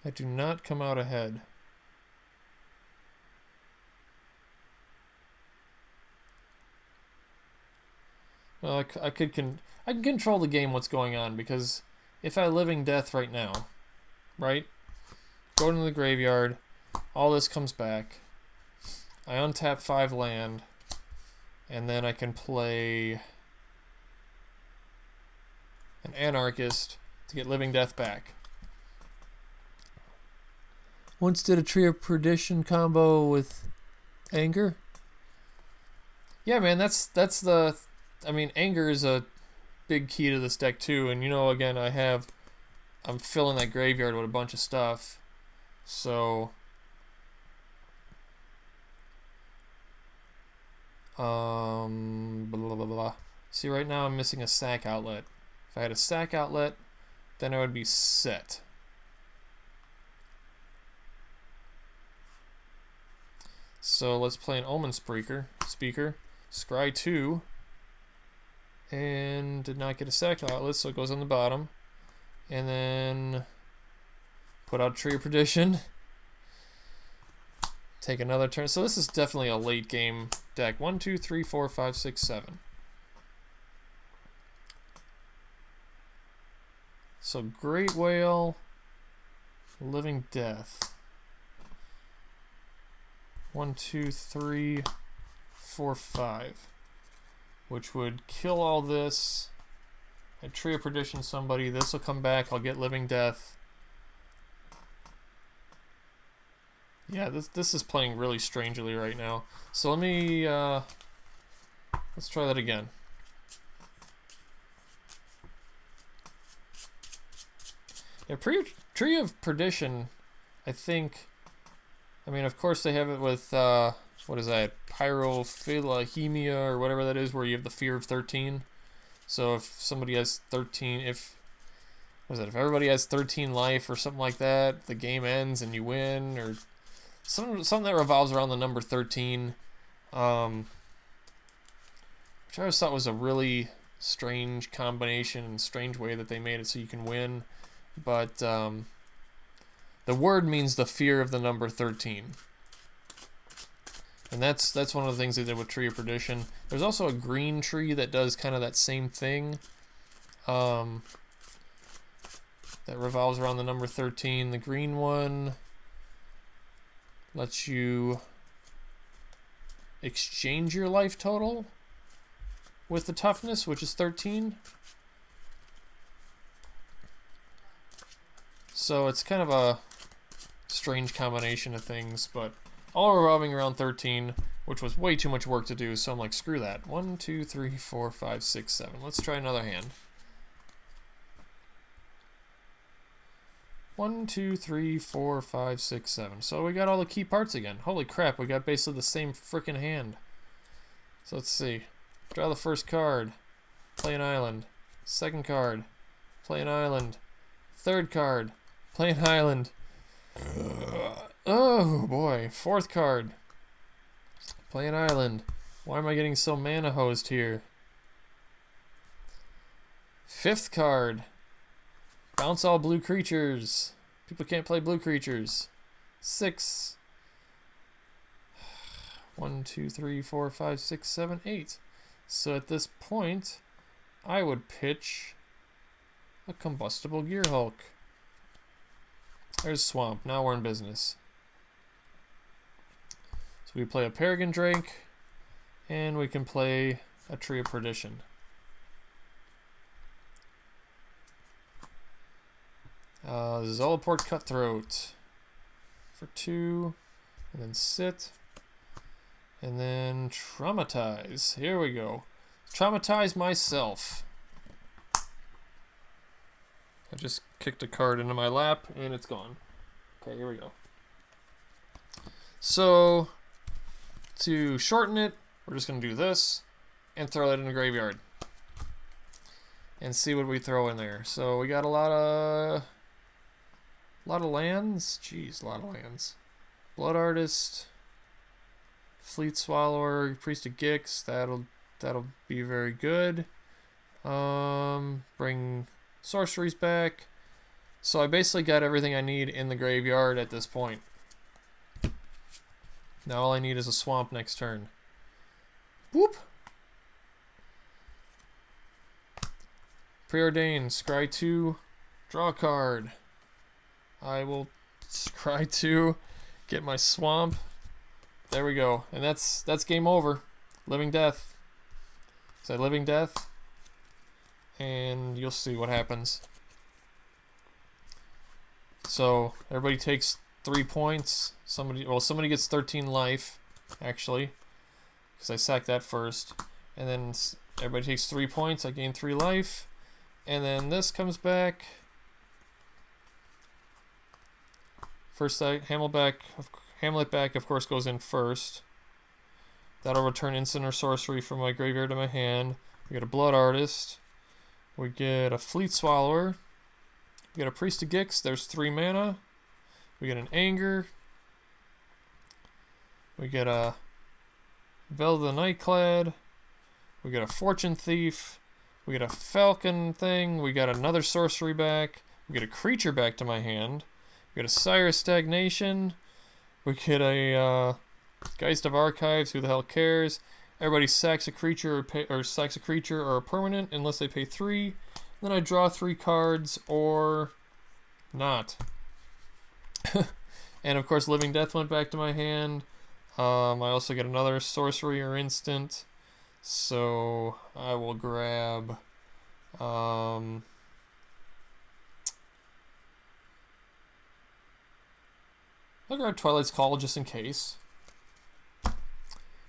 I do not come out ahead. Well, I can control the game what's going on, because if I Living Death right now, right, go into the graveyard, all this comes back, I untap 5 land, and then I can play an Anarchist to get Living Death back. Once did a Tree of Perdition combo with Anger. Yeah, man, that's the... I mean, Anger is a big key to this deck too, and you know, again, I'm filling that graveyard with a bunch of stuff, so blah, blah, blah, blah. See, right now I'm missing a sack outlet. If I had a sack outlet, then I would be set. So let's play an Omen Speaker, Scry 2. And did not get a sack outlet, so it goes on the bottom. And then put out Tree of Perdition. Take another turn. So this is definitely a late game deck. 1, 2, 3, 4, 5, 6, 7. So Great Whale, Living Death. 1, 2, 3, 4, 5. Which would kill all this. I Tree of Perdition somebody. This will come back. I'll get Living Death. Yeah, this is playing really strangely right now. So let me let's try that again. Yeah, Tree of Perdition, I think. I mean, of course they have it with what is that? Pyrophilahemia or whatever that is, where you have the fear of 13. So if somebody has 13, if everybody has 13 life or something like that, the game ends and you win, or something that revolves around the number 13, which I always thought was a really strange combination and strange way that they made it so you can win. But the word means the fear of the number 13. And that's one of the things they did with Tree of Perdition. There's also a green tree that does kind of that same thing. That revolves around the number 13. The green one lets you exchange your life total with the toughness, which is 13. So it's kind of a strange combination of things, but all revolving around 13, which was way too much work to do, so I'm like, screw that. 1, 2, 3, 4, 5, 6, 7. Let's try another hand. 1, 2, 3, 4, 5, 6, 7. So we got all the key parts again. Holy crap, we got basically the same freaking hand. So let's see. Draw the first card. Play an island. Second card. Play an island. Third card. Play an island. Oh boy. Fourth card. Play an island. Why am I getting so mana hosed here? Fifth card. Bounce all blue creatures. People can't play blue creatures. 6. 1, 2, 3, 4, 5, 6, 7, 8. So at this point, I would pitch a Combustible Gearhulk. There's Swamp. Now we're in business. So we play a Peregrine Drake, and we can play a Tree of Perdition. Zolaport Cutthroat for 2, and then sit, and then Traumatize. Here we go. Traumatize myself. I just kicked a card into my lap, and it's gone. Okay, here we go. So, to shorten it, we're just going to do this, and throw that in the graveyard. And see what we throw in there. So, we got a lot of lands. Jeez, a lot of lands. Blood Artist, Fleet Swallower, Priest of Gix. That'll be very good. Bring sorceries back. So I basically got everything I need in the graveyard at this point. Now all I need is a swamp next turn. Whoop! Preordain, scry 2, draw a card. I will scry 2, get my swamp. There we go. And that's game over. Living Death. Say Living Death. And you'll see what happens. So everybody takes 3 points. Somebody gets 13 life, actually, because I sacked that first. And then everybody takes 3 points. I gain 3 life. And then this comes back. First, Hamlet back, of course, goes in first. That'll return instant or sorcery from my graveyard to my hand. We get a Blood Artist. We get a Fleet Swallower. We get a Priest of Gix. There's 3 mana. We get an Anger. We get a Veil of the Nightclad. We get a Fortune Thief. We get a Falcon thing. We got another sorcery back. We get a creature back to my hand. We get a Sire of Stagnation. We get a Geist of Archives, who the hell cares? Everybody sacks a creature sacks a creature or a permanent unless they pay 3. Then I draw 3 cards or not. And of course, Living Death went back to my hand. I also get another sorcery or instant, so I will grab. I'll grab Twilight's Call just in case.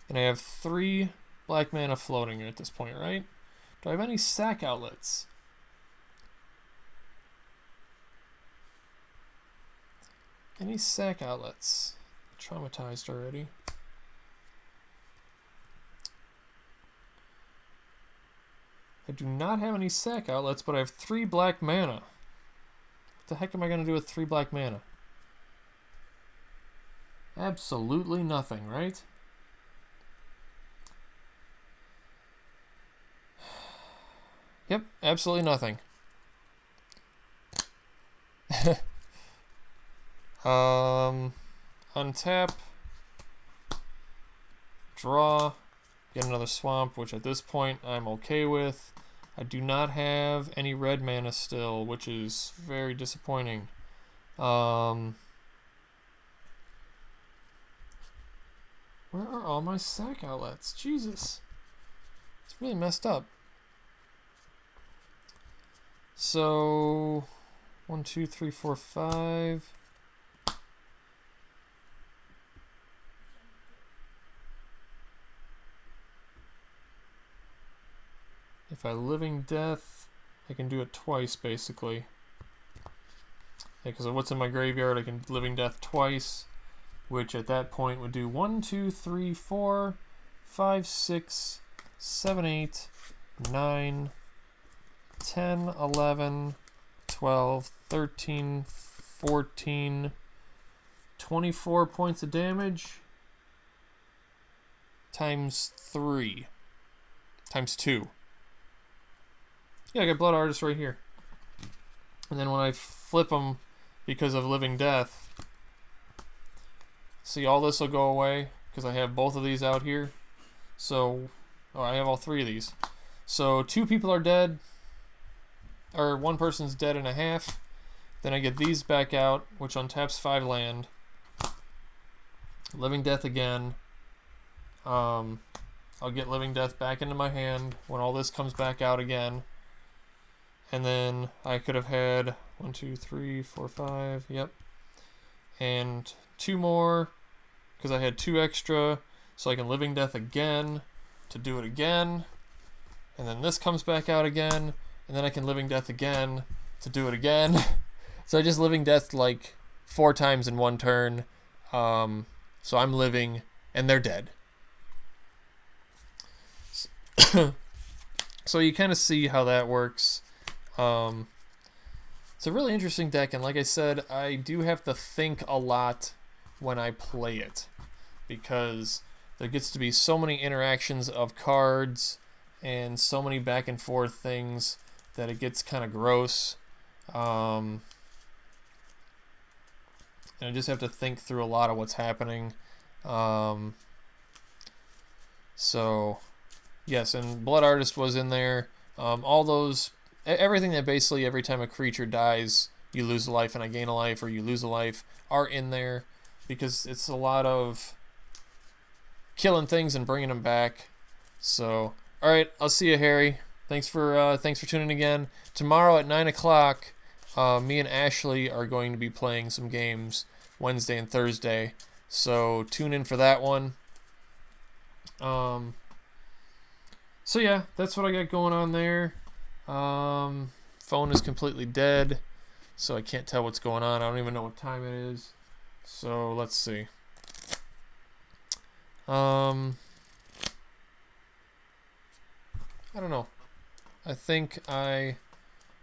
And I have 3 black mana floating at this point, right? Do I have any sack outlets? Any sack outlets? Traumatized already. I do not have any sack outlets, but I have 3 black mana. What the heck am I going to do with 3 black mana? Absolutely nothing, right? Yep, absolutely nothing. Untap, draw, get another swamp, which at this point I'm okay with. I do not have any red mana still, which is very disappointing. Where are all my sack outlets? Jesus. It's really messed up. So, 1, 2, 3, 4, 5. If I Living Death, I can do it twice, basically. Yeah, because of what's in my graveyard, I can Living Death twice, which at that point would do 1, 2, 3, 4, 5, 6, 7, 8, 9, 10, 11, 12, 13, 14, 24 points of damage times 3, times 2. Yeah, I got Blood Artist right here. And then when I flip them because of Living Death, see, all this will go away because I have both of these out here. So, I have all 3 of these. So 2 people are dead, or 1 person's dead and a half. Then I get these back out, which untaps 5 land. Living Death again. I'll get Living Death back into my hand when all this comes back out again. And then I could have had 1, 2, 3, 4, 5, yep. And 2 more, because I had 2 extra, so I can Living Death again to do it again. And then this comes back out again, and then I can Living Death again to do it again. So I just Living Death like 4 times in 1 turn. So I'm living, and they're dead. So you kind of see how that works. It's a really interesting deck, and like I said, I do have to think a lot when I play it, because there gets to be so many interactions of cards and so many back and forth things that it gets kind of gross. And I just have to think through a lot of what's happening. So yes, and Blood Artist was in there. All those, everything that basically every time a creature dies, you lose a life and I gain a life, or you lose a life, are in there, because it's a lot of killing things and bringing them back. So, all right, I'll see you, Harry. Thanks for tuning in again. Tomorrow at 9 o'clock, me and Ashley are going to be playing some games Wednesday and Thursday. So tune in for that one. So yeah, that's what I got going on there. Phone is completely dead, so I can't tell what's going on. I don't even know what time it is. So let's see. I don't know. I think I'm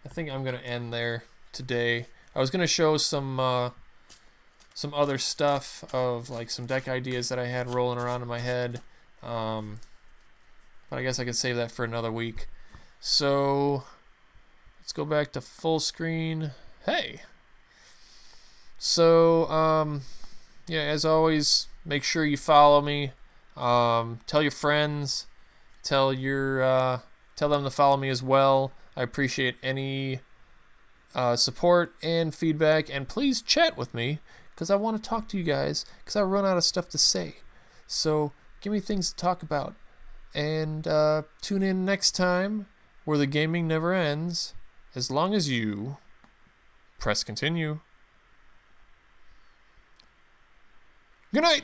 gonna end there today. I was gonna show some other stuff of like some deck ideas that I had rolling around in my head. But I guess I could save that for another week. So let's go back to full screen. Hey. So yeah, as always, make sure you follow me. Tell your friends. Tell them to follow me as well. I appreciate any support and feedback, and please chat with me because I want to talk to you guys because I run out of stuff to say. So give me things to talk about, and tune in next time where the gaming never ends as long as you press continue. Good night.